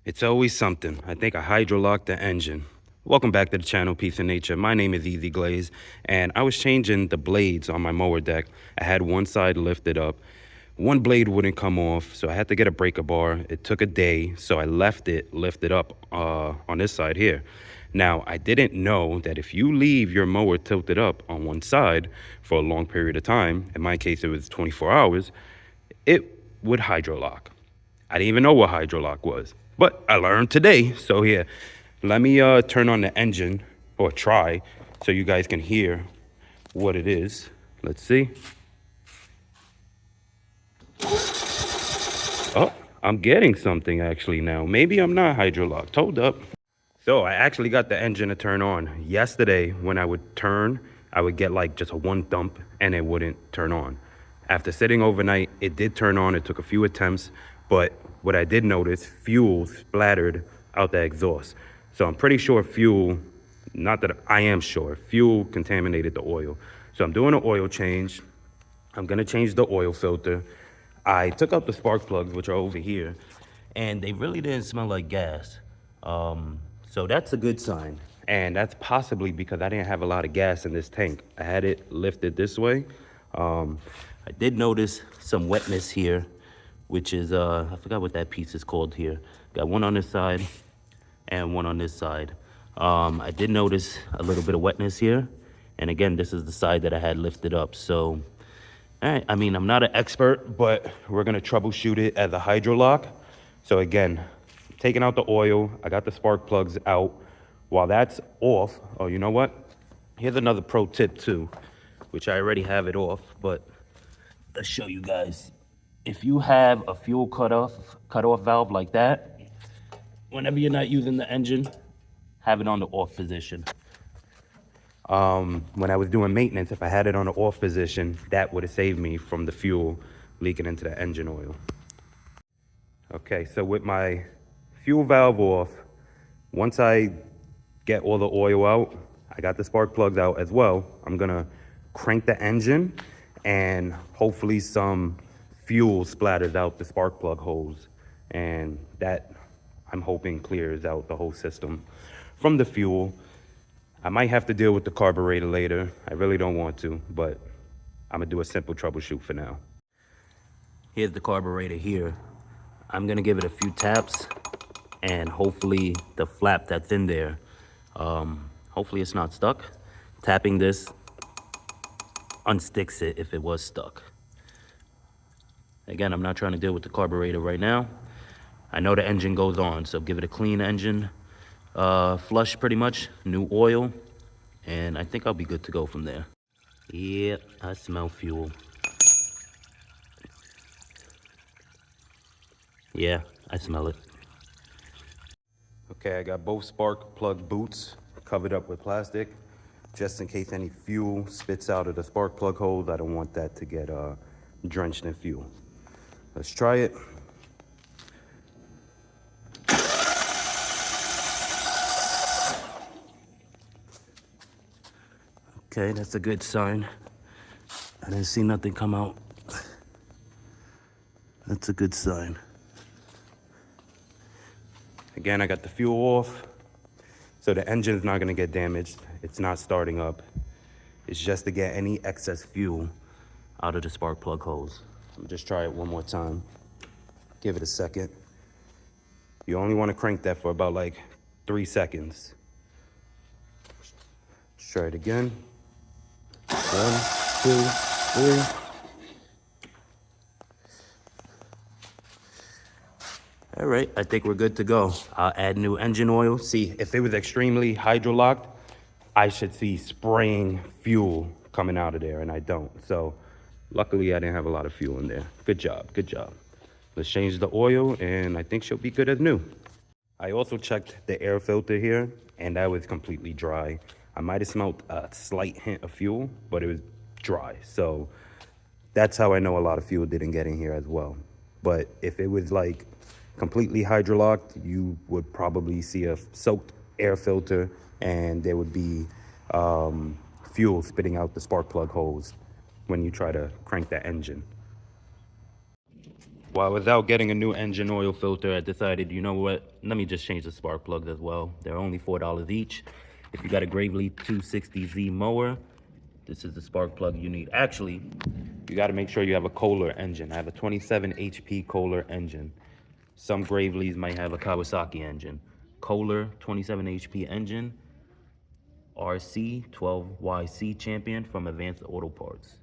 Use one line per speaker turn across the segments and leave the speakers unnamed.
It's always something. I think I hydrolocked the engine. Welcome back to the channel, Peace and Nature. My name is Easy Glaze, and I was changing the blades on my mower deck. I had one side lifted up. One blade wouldn't come off, so I had to get a breaker bar. It took a day, so I left it lifted up on this side here. Now, I didn't know that if you leave your mower tilted up on one side for a long period of time, in my case it was 24 hours, it would hydrolock. I didn't even know what hydrolock was, but I learned today. So here, let me turn on the engine, or try, so you guys can hear what it is. Let's see. Oh, I'm getting something actually now. Maybe I'm not hydrolocked. Hold up. So I actually got the engine to turn on. Yesterday, when I would turn, I would get like just a one thump and it wouldn't turn on. After sitting overnight, it did turn on. It took a few attempts, but what I did notice, fuel splattered out the exhaust. So I'm pretty sure fuel, not that I am sure, fuel contaminated the oil. So I'm doing an oil change. I'm gonna change the oil filter. I took out the spark plugs, which are over here, and they really didn't smell like gas. So that's a good sign. And that's possibly because I didn't have a lot of gas in this tank. I had it lifted this way. I did notice some wetness here, which is, I forgot what that piece is called here. Got one on this side and one on this side. I did notice a little bit of wetness here. And again, this is the side that I had lifted up. So, all right, I mean, I'm not an expert, but we're gonna troubleshoot it as a hydrolock. So again, taking out the oil, I got the spark plugs out. While that's off, oh, you know what? Here's another pro tip too, which I already have it off, but let's show you guys. If you have a fuel cutoff valve like that, whenever you're not using the engine, have it on the off position. When I was doing maintenance, if I had it on the off position, that would have saved me from the fuel leaking into the engine oil. Okay, so with my fuel valve off, once I get all the oil out, I got the spark plugs out as well. I'm gonna crank the engine and hopefully some fuel splatters out the spark plug hose. And that, I'm hoping, clears out the whole system from the fuel. I might have to deal with the carburetor later. I really don't want to, but I'm gonna do a simple troubleshoot for now. Here's the carburetor here. I'm gonna give it a few taps and hopefully the flap that's in there, hopefully it's not stuck. Tapping this unsticks it if it was stuck. Again, I'm not trying to deal with the carburetor right now. I know the engine goes on, so give it a clean engine flush pretty much, new oil, and I think I'll be good to go from there. Yep, I smell fuel. Yeah, I smell it. Okay, I got both spark plug boots covered up with plastic, just in case any fuel spits out of the spark plug hose. I don't want that to get drenched in fuel. Let's try it. Okay, that's a good sign. I didn't see nothing come out. That's a good sign. Again, I got the fuel off, so the engine's not gonna get damaged. It's not starting up. It's just to get any excess fuel out of the spark plug hose. Let me just try it one more time. Give it a second. You only wanna crank that for about like 3 seconds. Let's try it again. 1, 2, 3. All right, I think we're good to go. I'll add new engine oil. See, if it was extremely hydrolocked, I should see spraying fuel coming out of there, and I don't. So luckily I didn't have a lot of fuel in there. Good job, good job. Let's change the oil, and I think she'll be good as new. I also checked the air filter here, and that was completely dry. I might have smelled a slight hint of fuel, but it was dry. So that's how I know a lot of fuel didn't get in here as well. But if it was like completely hydrolocked, you would probably see a soaked air filter, and there would be fuel spitting out the spark plug hose when you try to crank that engine. Well, without getting a new engine oil filter, I decided, you know what? Let me just change the spark plugs as well. They're only $4 each. If you got a Gravely 260Z mower, this is the spark plug you need. Actually, you got to make sure you have a Kohler engine. I have a 27 HP Kohler engine. Some Gravely's might have a Kawasaki engine. Kohler 27 HP engine, RC12YC champion from Advanced Auto Parts.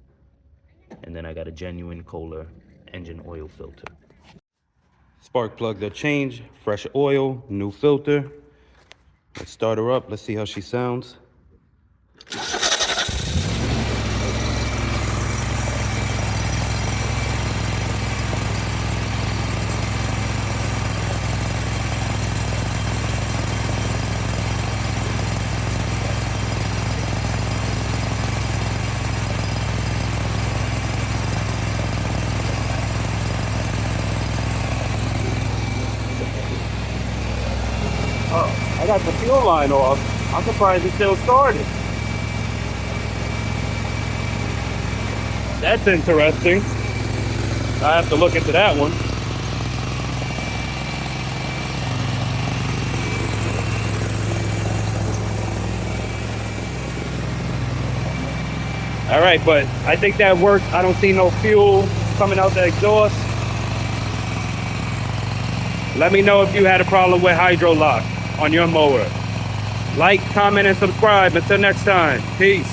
And then I got a genuine Kohler engine oil filter. Spark plugs are changed, fresh oil, new filter. Let's start her up. Let's see how she sounds. Oh, I got the fuel line off. I'm surprised it still started. That's interesting. I have to look into that one. All right, but I think that worked. I don't see no fuel coming out the exhaust. Let me know if you had a problem with hydro lock on your mower. Like, comment, and subscribe. Until next time, peace.